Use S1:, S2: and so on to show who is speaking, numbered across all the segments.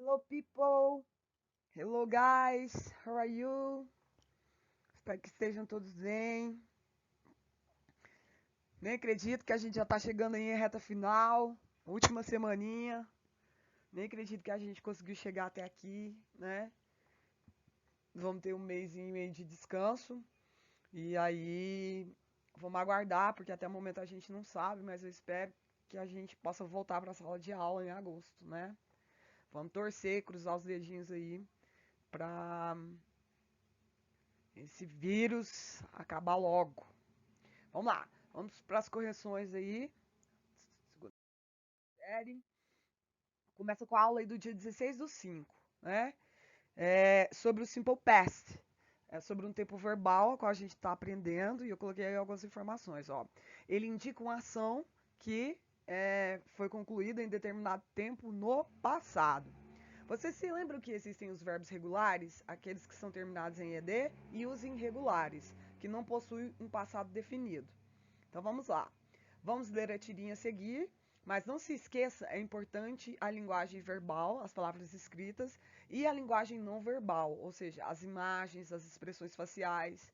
S1: Hello, people. Hello, guys. How are you? Espero que estejam todos bem. Nem acredito que a gente já tá chegando aí em reta final, última semaninha. Nem acredito que a gente conseguiu chegar até aqui, né? Vamos ter um mês e meio de descanso. E aí, vamos aguardar, porque até o momento a gente não sabe, mas eu espero que a gente possa voltar para a sala de aula em agosto, né? Vamos torcer, cruzar os dedinhos aí para esse vírus acabar logo. Vamos lá, vamos para as correções aí. Série. Começa com a aula aí do dia 16 do 5, né? Sobre o Simple Past. É sobre um tempo verbal, qual a gente está aprendendo, e eu coloquei aí algumas informações. Ó. Ele indica uma ação que foi concluída em determinado tempo no passado. Você se lembra que existem os verbos regulares, aqueles que são terminados em ed, e os irregulares, que não possuem um passado definido. Então vamos lá. Vamos ler a tirinha a seguir, mas não se esqueça, é importante a linguagem verbal, as palavras escritas, e a linguagem não verbal, ou seja, as imagens, as expressões faciais.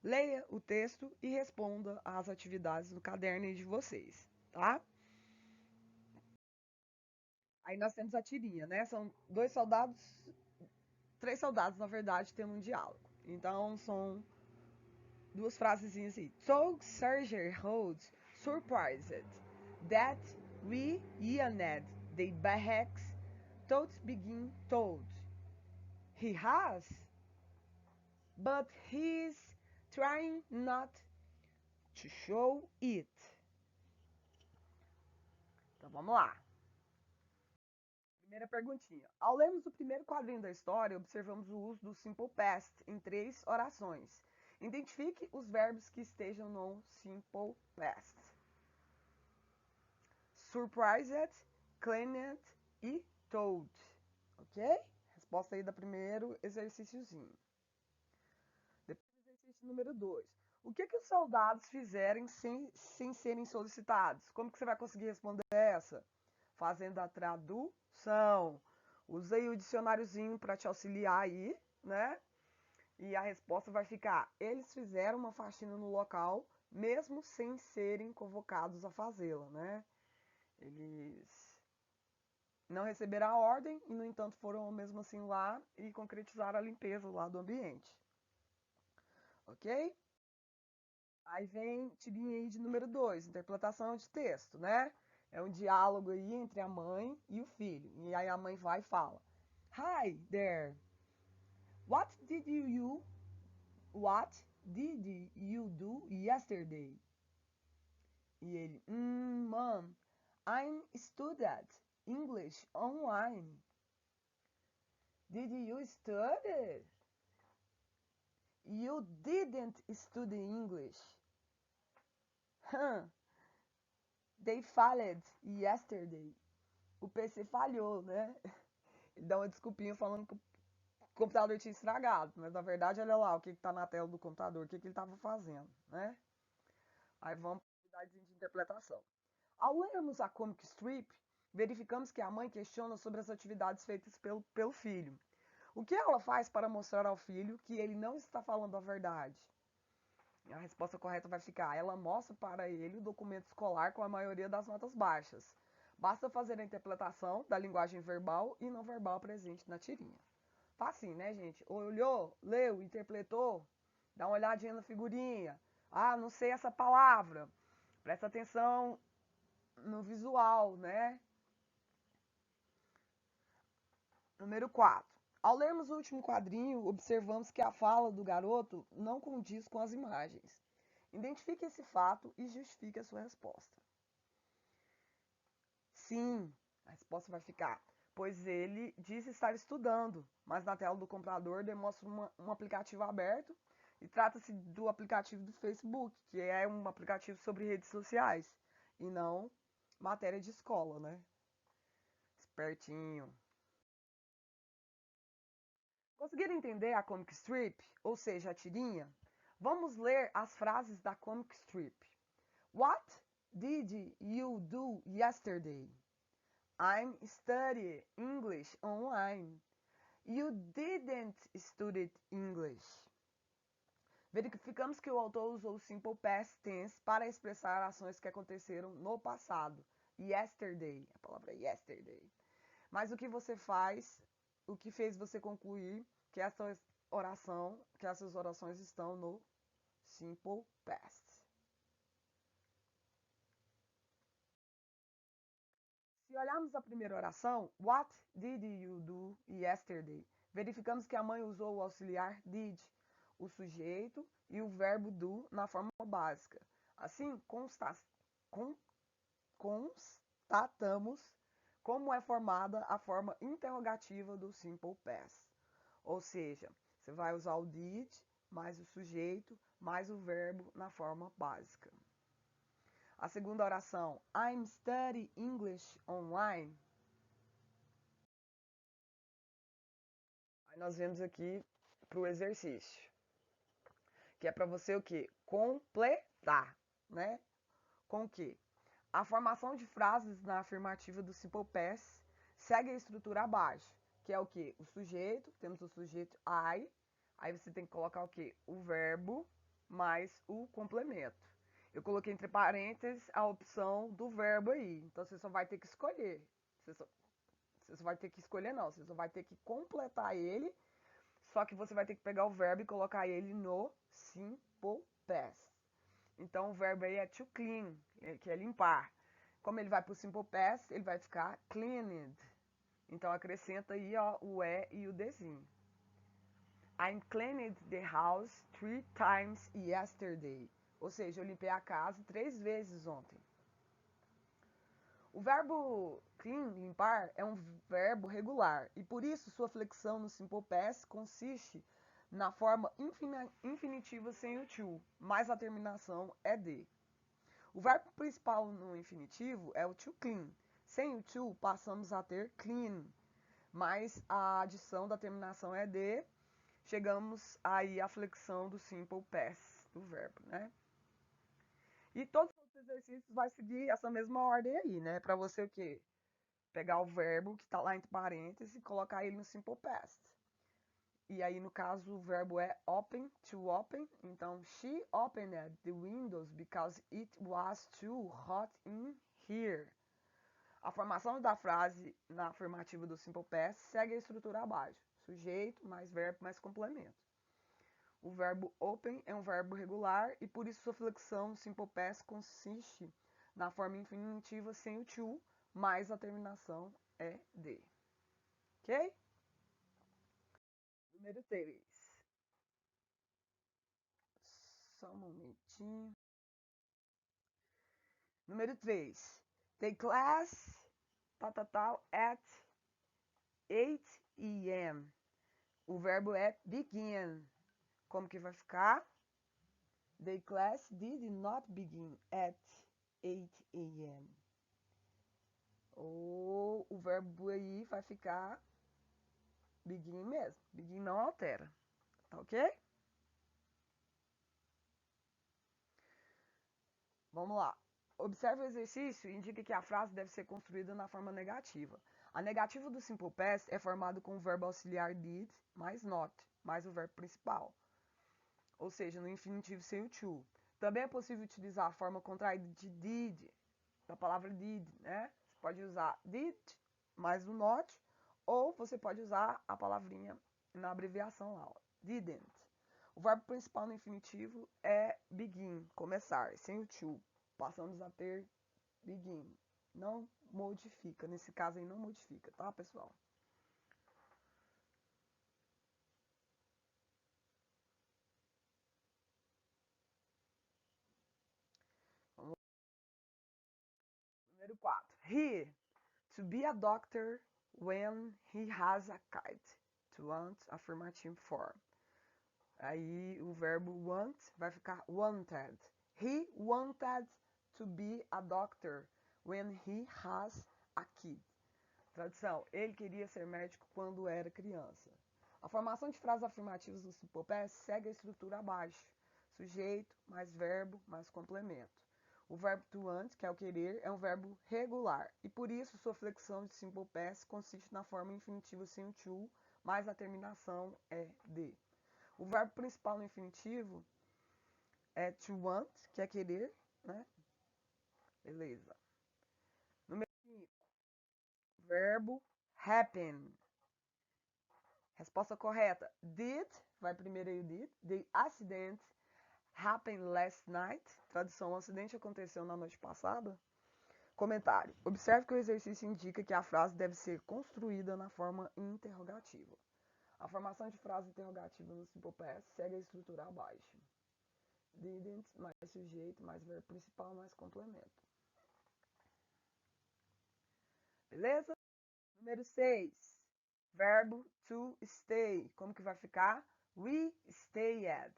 S1: Leia o texto e responda às atividades no caderno de vocês, tá? Aí nós temos a tirinha, né? São três soldados, na verdade, tendo um diálogo. Então são duas frasezinhas assim. So Serger holds surprised that we Ioned the Beheks tots begin told. He has, but he's trying not to show it. Então vamos lá. Primeira perguntinha. Ao lermos o primeiro quadrinho da história, observamos o uso do simple past em três orações. Identifique os verbos que estejam no simple past. Surprised, cleaned e told. Ok? Resposta aí do primeiro exercíciozinho. Depois, exercício número 2. O que os soldados fizeram sem serem solicitados? Como que você vai conseguir responder essa? Fazendo a tradução. Usei o dicionáriozinho para te auxiliar aí, né? E a resposta vai ficar: eles fizeram uma faxina no local, mesmo sem serem convocados a fazê-la, né? Eles não receberam a ordem e, no entanto, foram mesmo assim lá e concretizaram a limpeza lá do ambiente. Ok? Aí vem tirinha aí de número 2, interpretação de texto, né? É um diálogo aí entre a mãe e o filho. E aí a mãe vai e fala: Hi there. What did you do yesterday? E ele: Mom, I studied English online. Did you study? You didn't study English. Huh. They failed yesterday. O PC falhou, né? Ele dá uma desculpinha falando que o computador tinha estragado, mas na verdade, olha lá o que está na tela do computador, o que ele estava fazendo, né? Aí vamos para a de interpretação. Ao lermos a comic strip, verificamos que a mãe questiona sobre as atividades feitas pelo filho. O que ela faz para mostrar ao filho que ele não está falando a verdade? A resposta correta vai ficar: ela mostra para ele o documento escolar com a maioria das notas baixas. Basta fazer a interpretação da linguagem verbal e não verbal presente na tirinha. Facinho, né, gente? Olhou, leu, interpretou, dá uma olhadinha na figurinha. Ah, não sei essa palavra. Presta atenção no visual, né? Número 4. Ao lermos o último quadrinho, observamos que a fala do garoto não condiz com as imagens. Identifique esse fato e justifique a sua resposta. Sim, a resposta vai ficar: pois ele diz estar estudando, mas na tela do computador demonstra um aplicativo aberto e trata-se do aplicativo do Facebook, que é um aplicativo sobre redes sociais e não matéria de escola, né? Espertinho. Conseguiram entender a comic strip, ou seja, a tirinha? Vamos ler as frases da comic strip. What did you do yesterday? I'm studying English online. You didn't study English. Verificamos que o autor usou o simple past tense para expressar ações que aconteceram no passado. Yesterday, a palavra yesterday. Mas o que você faz, o que fez você concluir que essas orações estão no simple past. Se olharmos a primeira oração, what did you do yesterday? Verificamos que a mãe usou o auxiliar did, o sujeito e o verbo do na forma básica. Assim, constatamos como é formada a forma interrogativa do simple past. Ou seja, você vai usar o did mais o sujeito mais o verbo na forma básica. A segunda oração, I'm studying English online. Aí nós vemos aqui para o exercício, que é para você o quê? Completar, né? Com o quê? A formação de frases na afirmativa do simple past segue a estrutura abaixo, que é o quê? O sujeito, temos o sujeito I, aí você tem que colocar o quê? O verbo mais o complemento. Eu coloquei entre parênteses a opção do verbo aí, então você só vai ter que escolher. Você só vai ter que escolher não, você só vai ter que completar ele, só que você vai ter que pegar o verbo e colocar ele no simple past. Então o verbo aí é to clean, que é limpar. Como ele vai para o simple past, ele vai ficar cleaned. Então acrescenta aí ó, o E e o Dzinho. I cleaned the house 3 times yesterday. Ou seja, eu limpei a casa 3 vezes ontem. O verbo clean, limpar, é um verbo regular e por isso sua flexão no simple past consiste na forma infinitiva sem o to, mas a terminação é de. O verbo principal no infinitivo é o to clean. Sem o to, passamos a ter clean, mas a adição da terminação é de, chegamos aí à flexão do simple past do verbo, né? E todos os exercícios vai seguir essa mesma ordem aí, né? Para você o quê? Pegar o verbo que está lá entre parênteses e colocar ele no simple past. E aí, no caso, o verbo é open, to open. Então, she opened the windows because it was too hot in here. A formação da frase na afirmativa do simple past segue a estrutura abaixo. Sujeito, mais verbo, mais complemento. O verbo open é um verbo regular e por isso sua flexão no simple past consiste na forma infinitiva sem o to, mais a terminação é de. Ok? Número 3. Só um momentinho. Número 3. The class at 8 a.m. O verbo é begin. Como que vai ficar? The class did not begin at 8 a.m. Ou o verbo aí vai ficar begin mesmo. Begin não altera. Tá ok? Vamos lá. Observe o exercício e indique que a frase deve ser construída na forma negativa. A negativa do simple past é formada com o verbo auxiliar did mais not, mais o verbo principal. Ou seja, no infinitivo sem o to. Também é possível utilizar a forma contraída de did, da palavra did, né? Você pode usar did mais o not, ou você pode usar a palavrinha na abreviação lá, ó, didn't. O verbo principal no infinitivo é begin, começar, sem o to. Passamos a ter begin. Não modifica, nesse caso aí não modifica, tá, pessoal? Vamos lá. Número 4. He, to be a doctor when he has a kite. To want, affirmative form. Aí o verbo want vai ficar wanted. He wanted to be a doctor when he has a kid. Tradução, ele queria ser médico quando era criança. A formação de frases afirmativas no simple past segue a estrutura abaixo. Sujeito, mais verbo, mais complemento. O verbo to want, que é o querer, é um verbo regular. E por isso, sua flexão de simple past consiste na forma infinitiva sem o to, mas a terminação é de. O verbo principal no infinitivo é to want, que é querer, né? Beleza. Número 5. Verbo happen. Resposta correta. Did, vai primeiro aí o did. The accident happened last night. Tradução, o acidente aconteceu na noite passada. Comentário. Observe que o exercício indica que a frase deve ser construída na forma interrogativa. A formação de frase interrogativa no simple past segue a estrutura abaixo. Didn't, mais sujeito, mais verbo principal, mais complemento. Beleza? Número 6. Verbo to stay. Como que vai ficar? We stay at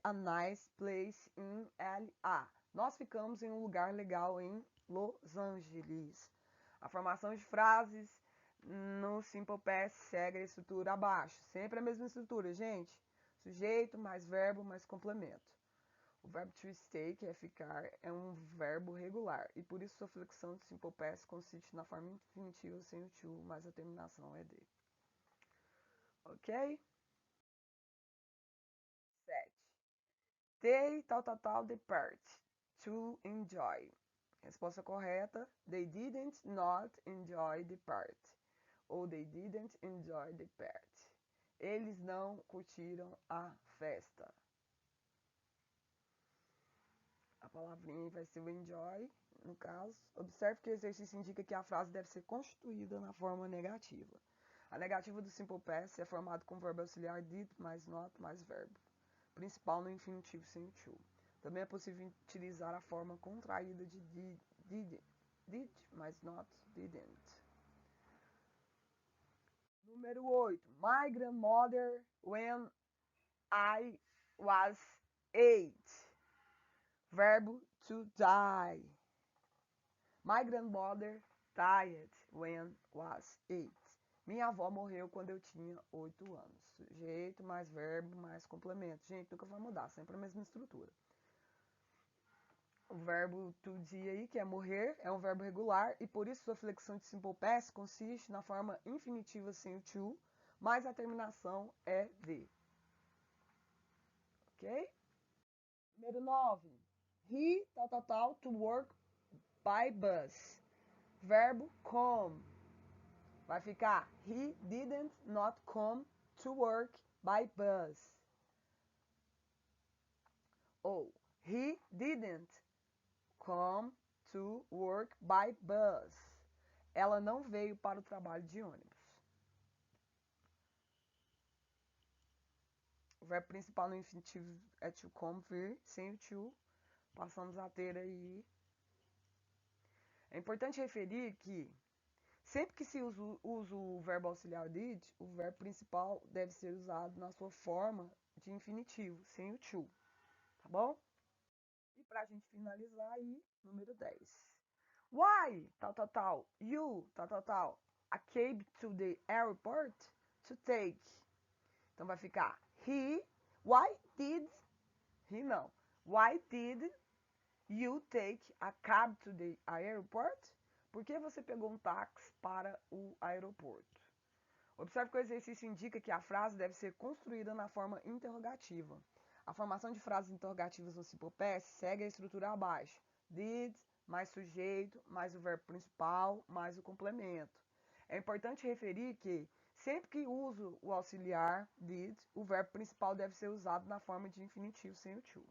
S1: a nice place in LA. Nós ficamos em um lugar legal em Los Angeles. A formação de frases no simple past segue a estrutura abaixo. Sempre a mesma estrutura, gente. Sujeito, mais verbo, mais complemento. O verbo to stay, que é ficar, é um verbo regular. E por isso sua flexão de simple past consiste na forma infinitiva sem o to, mas a terminação é de. Ok? 7. They, depart. To enjoy. Resposta correta. They didn't not enjoy the part. Ou they didn't enjoy the part. Eles não curtiram a festa. A palavrinha vai ser o enjoy, no caso. Observe que o exercício indica que a frase deve ser constituída na forma negativa. A negativa do simple past é formada com o verbo auxiliar did mais not mais verbo principal no infinitivo sem o to. Também é possível utilizar a forma contraída de did mais not didn't. Número 8. My grandmother when I was 8. Verbo to die. My grandmother died when was 8. Minha avó morreu quando eu tinha 8 anos. Sujeito, mais verbo, mais complemento. Gente, nunca vai mudar, sempre a mesma estrutura. O verbo to die aí, que é morrer, é um verbo regular e por isso sua flexão de simple past consiste na forma infinitiva sem o to, mas a terminação é de. Ok? Número 9. He, to work by bus. Verbo come. Vai ficar he didn't not come to work by bus. Ou he didn't come to work by bus. Ela não veio para o trabalho de ônibus. O verbo principal no infinitivo é to come, vir, sem o to. Passamos a ter aí. É importante referir que sempre que se usa o verbo auxiliar did, o verbo principal deve ser usado na sua forma de infinitivo, sem o to. Tá bom? E pra gente finalizar aí, número 10. Why, you, a cab to the airport to take. Então vai ficar why did you take a cab to the airport? Por que você pegou um táxi para o aeroporto? Observe que o exercício indica que a frase deve ser construída na forma interrogativa. A formação de frases interrogativas no simple past segue a estrutura abaixo. Did, mais sujeito, mais o verbo principal, mais o complemento. É importante referir que, sempre que uso o auxiliar did, o verbo principal deve ser usado na forma de infinitivo sem o to.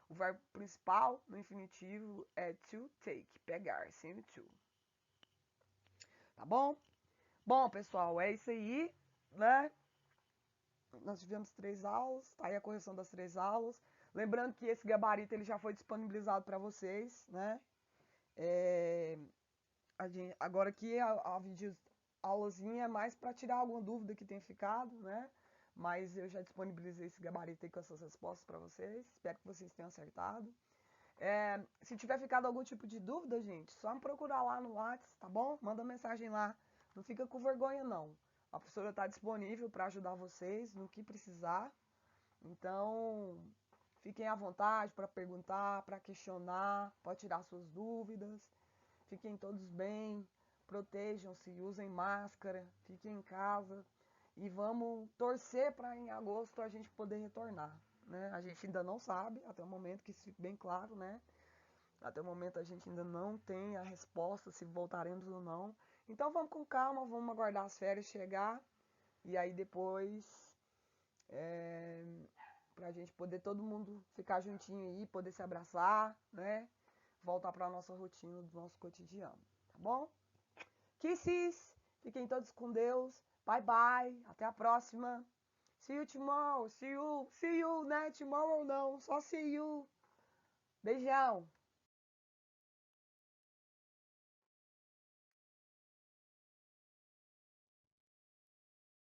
S1: O verbo principal no infinitivo é to take, pegar, sem o to. Tá bom? Bom, pessoal, é isso aí, né? Nós tivemos 3 aulas, tá aí a correção das 3 aulas. Lembrando que esse gabarito ele já foi disponibilizado para vocês, né? Agora aqui a vídeo aulazinha é mais para tirar alguma dúvida que tenha ficado, né? Mas eu já disponibilizei esse gabarito aí com essas respostas para vocês. Espero que vocês tenham acertado. Se tiver ficado algum tipo de dúvida, gente, só me procurar lá no WhatsApp, tá bom? Manda mensagem lá. Não fica com vergonha, não. A professora está disponível para ajudar vocês no que precisar. Então, Fiquem à vontade para perguntar, para questionar, pode tirar suas dúvidas. Fiquem todos bem, protejam-se, usem máscara, fiquem em casa e vamos torcer para em agosto a gente poder retornar, né? A gente ainda não sabe, até o momento que isso fique bem claro, né? Até o momento a gente ainda não tem a resposta se voltaremos ou não. Então vamos com calma, vamos aguardar as férias chegar e aí depois pra gente poder todo mundo ficar juntinho aí, poder se abraçar, né? Voltar pra nossa rotina do nosso cotidiano, tá bom? Kisses! Fiquem todos com Deus. Bye bye. Até a próxima. See you tomorrow. See you, né? Tomorrow não, só see you. Beijão.